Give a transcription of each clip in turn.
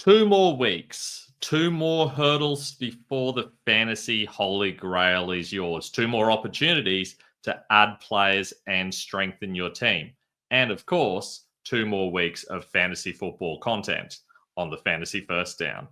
2 more weeks, 2 more hurdles before the fantasy holy grail is yours. 2 more opportunities to add players and strengthen your team. And of course, 2 more weeks of fantasy football content on the Fantasy First Down.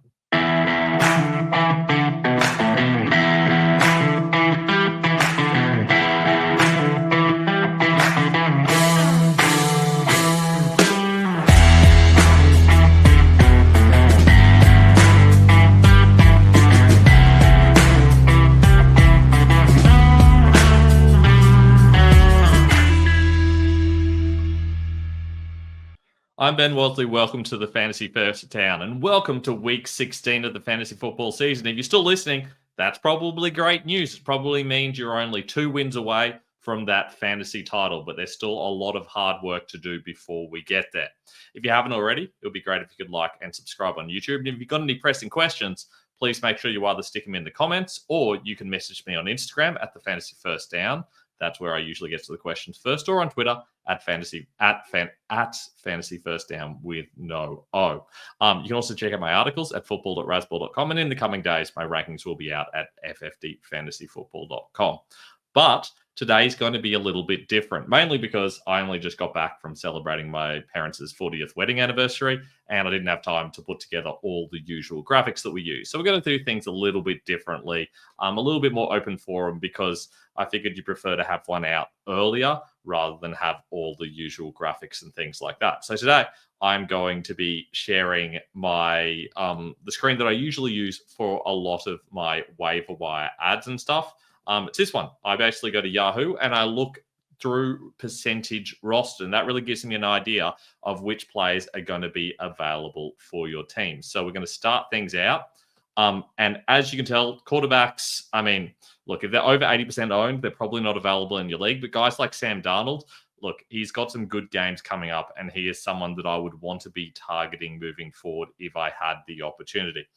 I'm Ben Wasley. Welcome to the Fantasy First Down, and welcome to week 16 of the fantasy football season. If you're still listening, that's probably great news. It probably means you're only 2 wins away from that fantasy title, but there's still a lot of hard work to do before we get there. If you haven't already, it would be great if you could like and subscribe on YouTube. And if you've got any pressing questions, please make sure you either stick them in the comments or you can message me on Instagram at the Fantasy First Down. That's where I usually get to the questions first, or on Twitter at fantasy first down with no O. You can also check out my articles at football.rasball.com, and in the coming days, my rankings will be out at ffdfantasyfootball.com. But today's going to be a little bit different, mainly because I only just got back from celebrating my parents' 40th wedding anniversary, and I didn't have time to put together all the usual graphics that we use. So we're going to do things a little bit differently, a little bit more open forum, because I figured you prefer to have one out earlier rather than have all the usual graphics and things like that. So today I'm going to be sharing my the screen that I usually use for a lot of my waiver wire ads and stuff. It's this one. I basically go to Yahoo and I look through percentage roster, and that really gives me an idea of which players are going to be available for your team. So we're going to start things out. And as you can tell, quarterbacks, look, if they're over 80% owned, they're probably not available in your league. But guys like Sam Darnold, look, he's got some good games coming up, and he is someone that I would want to be targeting moving forward if I had the opportunity.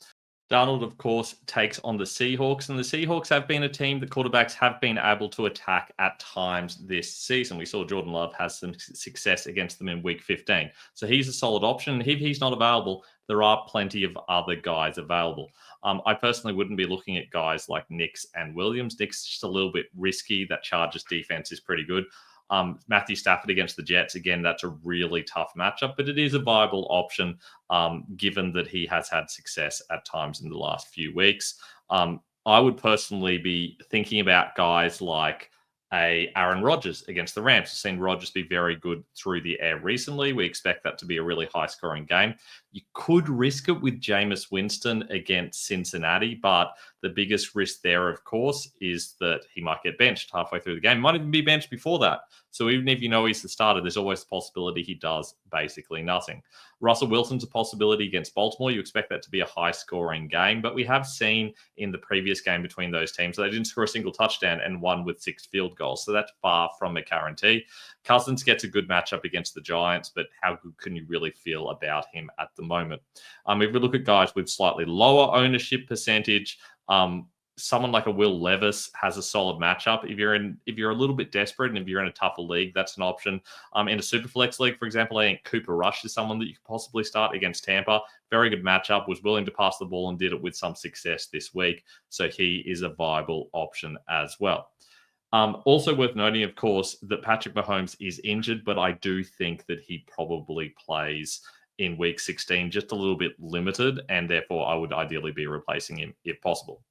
Darnold, of course, takes on the Seahawks, and the Seahawks have been a team that quarterbacks have been able to attack at times this season. We saw Jordan Love has some success against them in week 15. So he's a solid option. If he's not available, there are plenty of other guys available. I personally wouldn't be looking at guys like Nix and Williams. Nix is just a little bit risky. That Chargers defense is pretty good. Matthew Stafford against the Jets, again, that's a really tough matchup, but it is a viable option given that he has had success at times in the last few weeks. I would personally be thinking about guys like Aaron Rodgers against the Rams. We've seen Rodgers be very good through the air recently. We expect that to be a really high-scoring game. You could risk it with Jameis Winston against Cincinnati, but the biggest risk there, of course, is that he might get benched halfway through the game. Might even be benched before that. So even if you know he's the starter, there's always the possibility he does basically nothing. Russell Wilson's a possibility against Baltimore. You expect that to be a high-scoring game, but we have seen in the previous game between those teams, they didn't score a single touchdown and won with 6 field goals. So that's far from a guarantee. Cousins gets a good matchup against the Giants, but how good can you really feel about him at the moment? If we look at guys with slightly lower ownership percentage, someone like a Will Levis has a solid matchup. If you're a little bit desperate and if you're in a tougher league, that's an option. In a Superflex league, for example, I think Cooper Rush is someone that you could possibly start against Tampa. Very good matchup, was willing to pass the ball and did it with some success this week. So he is a viable option as well. Also worth noting, of course, that Patrick Mahomes is injured, but I do think that he probably plays in week 16, just a little bit limited, and therefore I would ideally be replacing him if possible.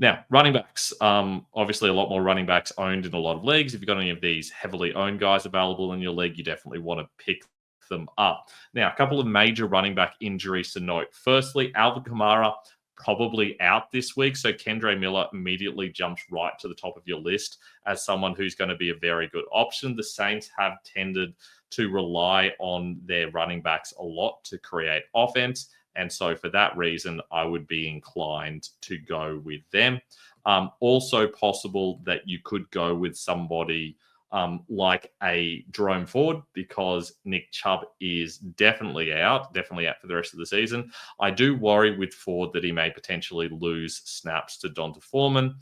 Now, running backs. Obviously, a lot more running backs owned in a lot of leagues. If you've got any of these heavily owned guys available in your league, you definitely want to pick them up. Now, a couple of major running back injuries to note. Firstly, Alvin Kamara probably out this week, so Kendre Miller immediately jumps right to the top of your list as someone who's going to be a very good option. The Saints have tended to rely on their running backs a lot to create offense. And so for that reason, I would be inclined to go with them. Also possible that you could go with somebody like a Jerome Ford, because Nick Chubb is definitely out for the rest of the season. I do worry with Ford that he may potentially lose snaps to Donta Foreman.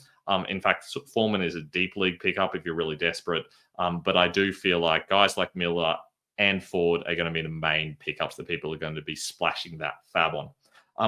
In fact, Foreman is a deep league pickup if you're really desperate. But I do feel like guys like Miller and Ford are going to be the main pickups that people are going to be splashing that fab on.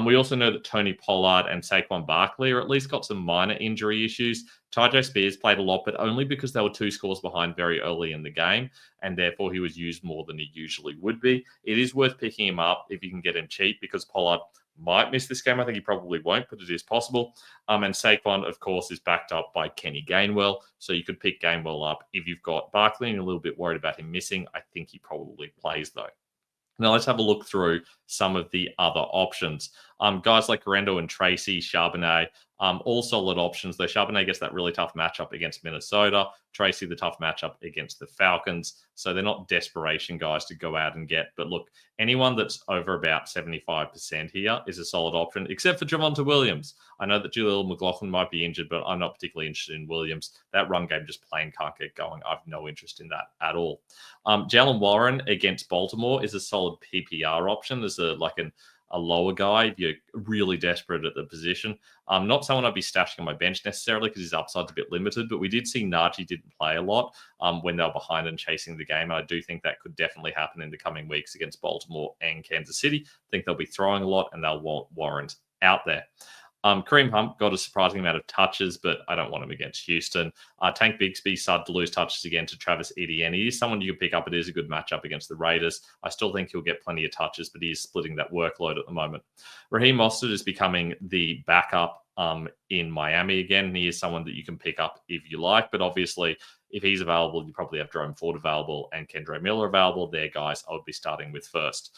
We also know that Tony Pollard and Saquon Barkley are at least got some minor injury issues. Tyjae Spears played a lot, but only because they were 2 scores behind very early in the game, and therefore he was used more than he usually would be. It is worth picking him up if you can get him cheap, because Pollard might miss this game. I think he probably won't, but it is possible. And Saquon, of course, is backed up by Kenny Gainwell, so you could pick Gainwell up if you've got Barkley and you're a little bit worried about him missing. I think he probably plays, though. Now, let's have a look through some of the other options. Guys like Garendo and Tracy, Charbonnet, all solid options, though Charbonnet gets that really tough matchup against Minnesota. Tracy, the tough matchup against the Falcons. So they're not desperation guys to go out and get. But look, anyone that's over about 75% here is a solid option, except for Javonte Williams. I know that Jaleel McLaughlin might be injured, but I'm not particularly interested in Williams. That run game just plain can't get going. I have no interest in that at all. Jalen Warren against Baltimore is a solid PPR option. There's a lower guy if you're really desperate at the position. Not someone I'd be stashing on my bench necessarily because his upside's a bit limited, but we did see Najee didn't play a lot when they were behind and chasing the game. I do think that could definitely happen in the coming weeks against Baltimore and Kansas City. I think they'll be throwing a lot and they'll want Warren out there. Kareem Hunt got a surprising amount of touches, but I don't want him against Houston. Tank Bigsby started to lose touches again to Travis Etienne. He is someone you can pick up. It is a good matchup against the Raiders. I still think he'll get plenty of touches, but he is splitting that workload at the moment. Raheem Mostert is becoming the backup in Miami again. He is someone that you can pick up if you like, but obviously if he's available, you probably have Jerome Ford available and Kendre Miller available. They're guys I would be starting with first.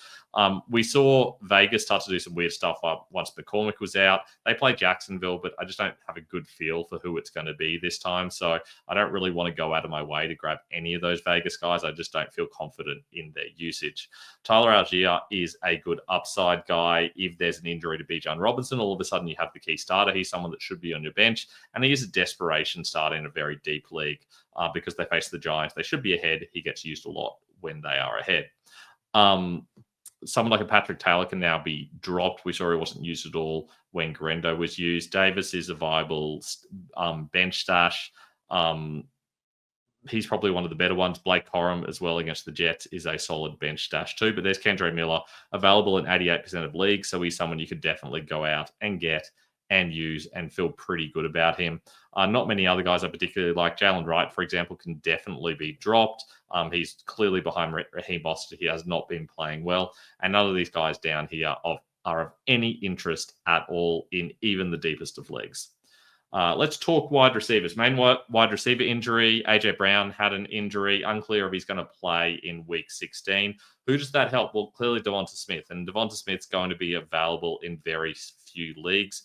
We saw Vegas start to do some weird stuff once McCormick was out. They play Jacksonville, but I just don't have a good feel for who it's going to be this time. So I don't really want to go out of my way to grab any of those Vegas guys. I just don't feel confident in their usage. Tyler Algier is a good upside guy. If there's an injury to Bijan Robinson, all of a sudden you have the key starter. He's someone that should be on your bench, and he is a desperation starter in a very deep league. Because they face the Giants. They should be ahead. He gets used a lot when they are ahead. Someone like a Patrick Taylor can now be dropped. We saw he wasn't used at all when Garendo was used. Davis is a viable bench stash. He's probably one of the better ones. Blake Corum as well against the Jets is a solid bench stash too. But there's Kendre Miller available in 88% of leagues. So he's someone you could definitely go out and get and use and feel pretty good about him. Not many other guys I particularly like. Jalen Wright, for example, can definitely be dropped. He's clearly behind Raheem Mostert. He has not been playing well. And none of these guys down here are of any interest at all in even the deepest of leagues. Let's talk wide receivers. Main wide receiver injury. AJ Brown had an injury. Unclear if he's going to play in week 16. Who does that help? Well, clearly Devonta Smith. And Devonta Smith's going to be available in very few leagues.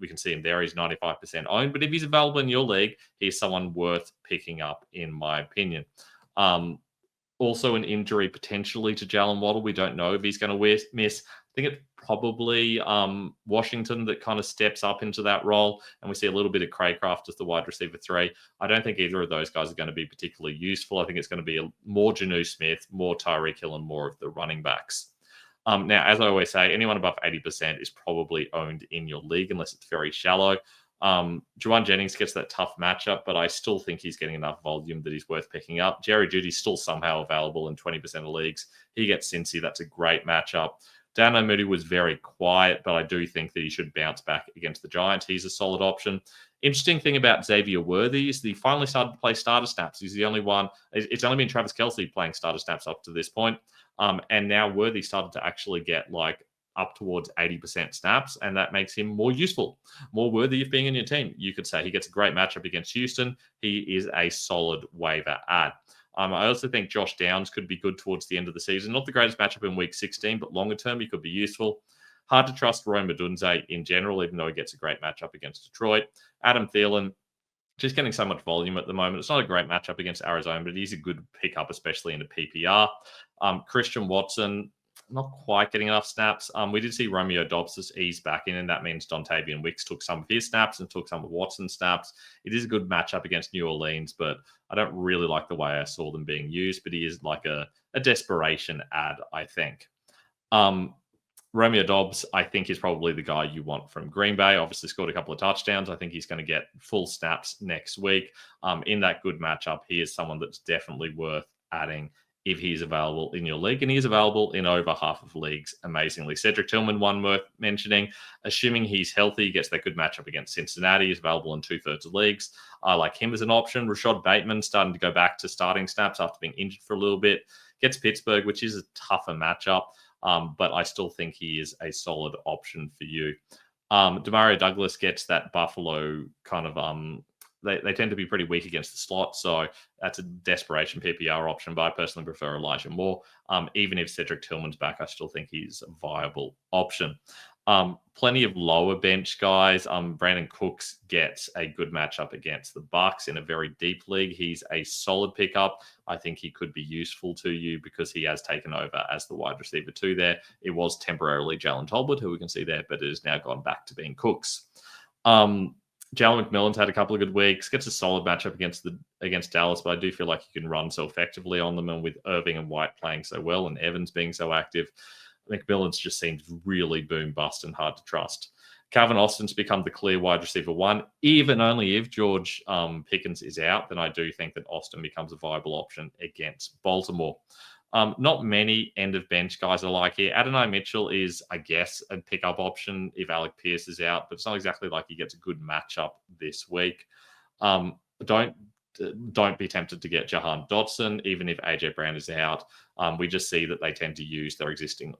We can see him there. He's 95% owned. But if he's available in your league, he's someone worth picking up, in my opinion. Also an injury potentially to Jalen Waddle. We don't know if he's going to miss. I think it's probably Washington that kind of steps up into that role. And we see a little bit of Craycraft as the wide receiver 3. I don't think either of those guys are going to be particularly useful. I think it's going to be more Jonnu Smith, more Tyreek Hill, and more of the running backs. Now, as I always say, anyone above 80% is probably owned in your league unless it's very shallow. Juwan Jennings gets that tough matchup, but I still think he's getting enough volume that he's worth picking up. Jerry Jeudy's still somehow available in 20% of leagues. He gets Cincy. That's a great matchup. Dan Moody was very quiet, but I do think that he should bounce back against the Giants. He's a solid option. Interesting thing about Xavier Worthy is that he finally started to play starter snaps. He's the only one. It's only been Travis Kelce playing starter snaps up to this point. And now Worthy started to actually get up towards 80% snaps, and that makes him more useful, more worthy of being in your team. You could say he gets a great matchup against Houston. He is a solid waiver add. I also think Josh Downs could be good towards the end of the season. Not the greatest matchup in week 16, but longer term, he could be useful. Hard to trust Rome Odunze in general, even though he gets a great matchup against Detroit. Adam Thielen, just getting so much volume at the moment. It's not a great matchup against Arizona, but he's a good pickup, especially in a PPR. Christian Watson, not quite getting enough snaps. We did see Romeo Dobbs just ease back in, and that means Dontavian Wicks took some of his snaps and took some of Watson's snaps. It is a good matchup against New Orleans, but I don't really like the way I saw them being used, but he is like a desperation ad, I think. Romeo Dobbs, I think, is probably the guy you want from Green Bay. Obviously scored a couple of touchdowns. I think he's going to get full snaps next week. In that good matchup, he is someone that's definitely worth adding if he's available in your league, and he is available in over half of leagues, amazingly. Cedric Tillman, one worth mentioning, assuming he's healthy, gets that good matchup against Cincinnati, is available in 2/3 of leagues. I like him as an option. Rashad Bateman starting to go back to starting snaps after being injured for a little bit. Gets Pittsburgh, which is a tougher matchup, but I still think he is a solid option for you. Demario Douglas gets that Buffalo kind of they tend to be pretty weak against the slot, so that's a desperation PPR option, but I personally prefer Elijah Moore. Even if Cedric Tillman's back, I still think he's a viable option. Plenty of lower bench guys. Brandon Cooks gets a good matchup against the Bucks in a very deep league. He's a solid pickup. I think he could be useful to you because he has taken over as the wide receiver 2 there. It was temporarily Jalen Tolbert, who we can see there, but it has now gone back to being Cooks. Jalen McMillan's had a couple of good weeks, gets a solid matchup against Dallas, but I do feel like he can run so effectively on them, and with Irving and White playing so well and Evans being so active, McMillan's just seems really boom bust and hard to trust. Calvin Austin's become the clear wide receiver 1, even only if George Pickens is out, then I do think that Austin becomes a viable option against Baltimore. Not many end of bench guys I like here. Adonai Mitchell is, I guess, a pickup option if Alec Pierce is out, but it's not exactly like he gets a good matchup this week. Don't be tempted to get Jahan Dotson, even if AJ Brown is out. We just see that they tend to use their existing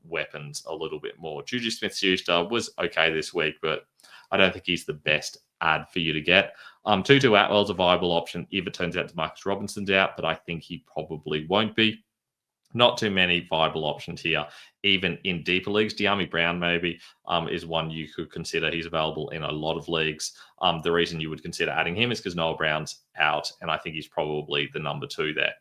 weapons a little bit more. Juju Smith-Schuster was okay this week, but I don't think he's the best ad for you to get. Tutu Atwell's a viable option if it turns out Demarcus Robinson's out, but I think he probably won't be. Not too many viable options here, even in deeper leagues. De'Ami Brown maybe is one you could consider. He's available in a lot of leagues. The reason you would consider adding him is because Noah Brown's out, and I think he's probably the number 2 there.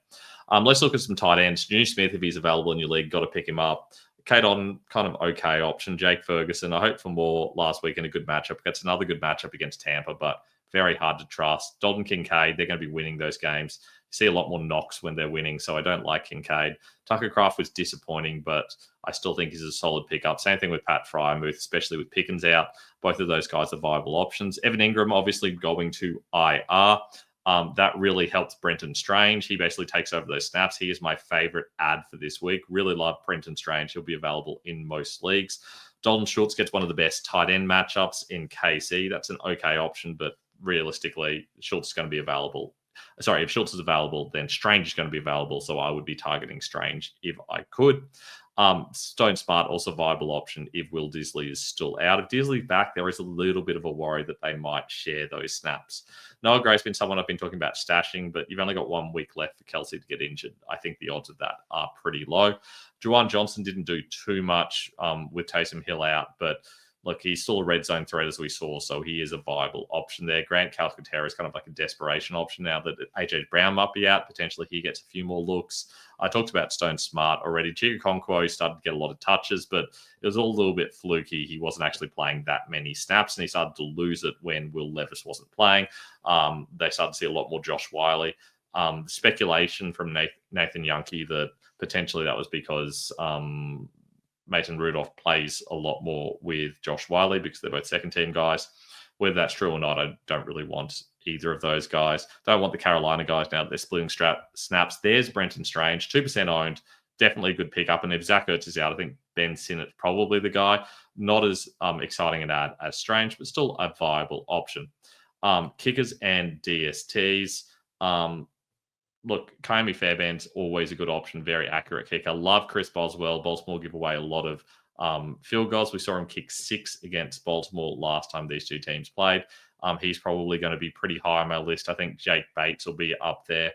Let's look at some tight ends. Junior Smith, if he's available in your league, got to pick him up. Kate Otten, kind of okay option. Jake Ferguson, I hope for more last week in a good matchup. Gets another good matchup against Tampa, but very hard to trust. Dalton Kincaid, they're going to be winning those games. You see a lot more knocks when they're winning, so I don't like Kincaid. Tucker Kraft was disappointing, but I still think he's a solid pickup. Same thing with Pat Fryermuth, especially with Pickens out. Both of those guys are viable options. Evan Ingram, obviously going to IR. That really helped Brenton Strange. He basically takes over those snaps. He is my favorite ad for this week. Really love Brenton Strange. He'll be available in most leagues. Dalton Schultz gets one of the best tight end matchups in KC. That's an okay option, but realistically, Schultz is going to be available. Sorry, if Schultz is available, then Strange is going to be available. So I would be targeting Strange if I could. Stone Smart, also viable option if Will Disley is still out. If Disley's back, there is a little bit of a worry that they might share those snaps. Noah Gray's been someone I've been talking about stashing, but you've only got 1 week left for Kelsey to get injured. I think the odds of that are pretty low. Juwan Johnson didn't do too much with Taysom Hill out, but look, he's still a red zone threat as we saw, so he is a viable option there. Grant Calcaterra is kind of like a desperation option now that AJ Brown might be out. Potentially he gets a few more looks. I talked about Stone Smart already. Chico Conquo started to get a lot of touches, but it was all a little bit fluky. He wasn't actually playing that many snaps, and he started to lose it when Will Levis wasn't playing. They started to see a lot more Josh Wiley. Speculation from Nathan Yankee that potentially that was because Mason Rudolph plays a lot more with Josh Wiley because they're both second-team guys. Whether that's true or not, I don't really want either of those guys. Don't want the Carolina guys now that they're splitting snaps. There's Brenton Strange, 2% owned, definitely a good pickup. And if Zach Ertz is out, I think Ben Sinnett's probably the guy. Not as exciting an ad as Strange, but still a viable option. Kickers and DSTs. Look, Kaimi Fairbairn's always a good option, very accurate kicker. Love Chris Boswell. Baltimore give away a lot of field goals. We saw him kick 6 against Baltimore last time these two teams played. He's probably going to be pretty high on my list. I think Jake Bates will be up there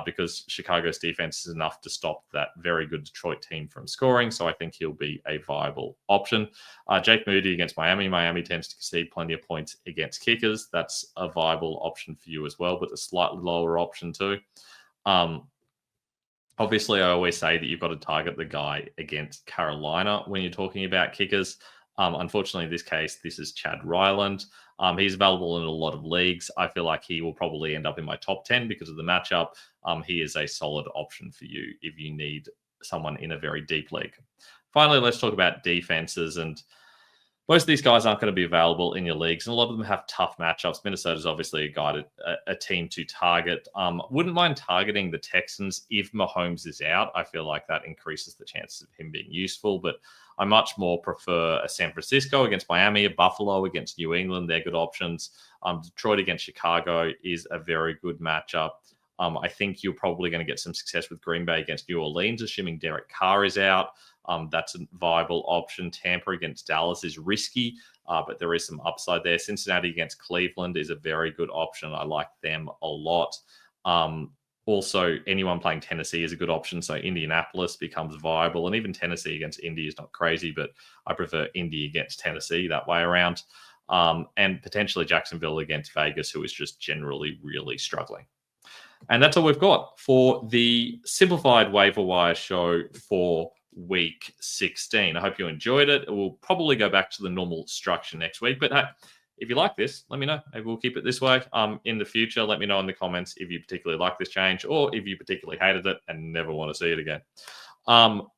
because Chicago's defense is enough to stop that very good Detroit team from scoring. So I think he'll be a viable option. Jake Moody against Miami. Miami tends to concede plenty of points against kickers. That's a viable option for you as well, but a slightly lower option too. Obviously, I always say that you've got to target the guy against Carolina when you're talking about kickers. Unfortunately, in this case, this is Chad Ryland. He's available in a lot of leagues. I feel like he will probably end up in my top 10 because of the matchup. He is a solid option for you if you need someone in a very deep league. Finally, let's talk about defenses. And most of these guys aren't going to be available in your leagues, and a lot of them have tough matchups. Minnesota's obviously a team to target. Wouldn't mind targeting the Texans if Mahomes is out. I feel like that increases the chances of him being useful, but I much more prefer a San Francisco against Miami, a Buffalo against New England. They're good options. Detroit against Chicago is a very good matchup. I think you're probably going to get some success with Green Bay against New Orleans, assuming Derek Carr is out. That's a viable option. Tampa against Dallas is risky, but there is some upside there. Cincinnati against Cleveland is a very good option. I like them a lot. Also, anyone playing Tennessee is a good option. So Indianapolis becomes viable. And even Tennessee against Indy is not crazy, but I prefer Indy against Tennessee that way around. And potentially Jacksonville against Vegas, who is just generally really struggling. And that's all we've got for the simplified waiver wire show for week 16. I hope you enjoyed it. We'll probably go back to the normal structure next week. But hey, if you like this, let me know. Maybe we'll keep it this way in the future. Let me know in the comments if you particularly like this change or if you particularly hated it and never want to see it again.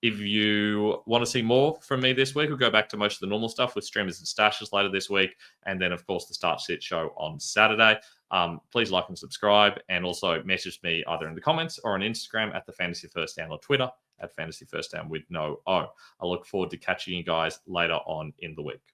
If you want to see more from me this week, we'll go back to most of the normal stuff with streamers and stashes later this week. And then, of course, the Start Sit show on Saturday. Please like and subscribe, and also message me either in the comments or on Instagram at the Fantasy First Down or Twitter at Fantasy First Down with no O. I look forward to catching you guys later on in the week.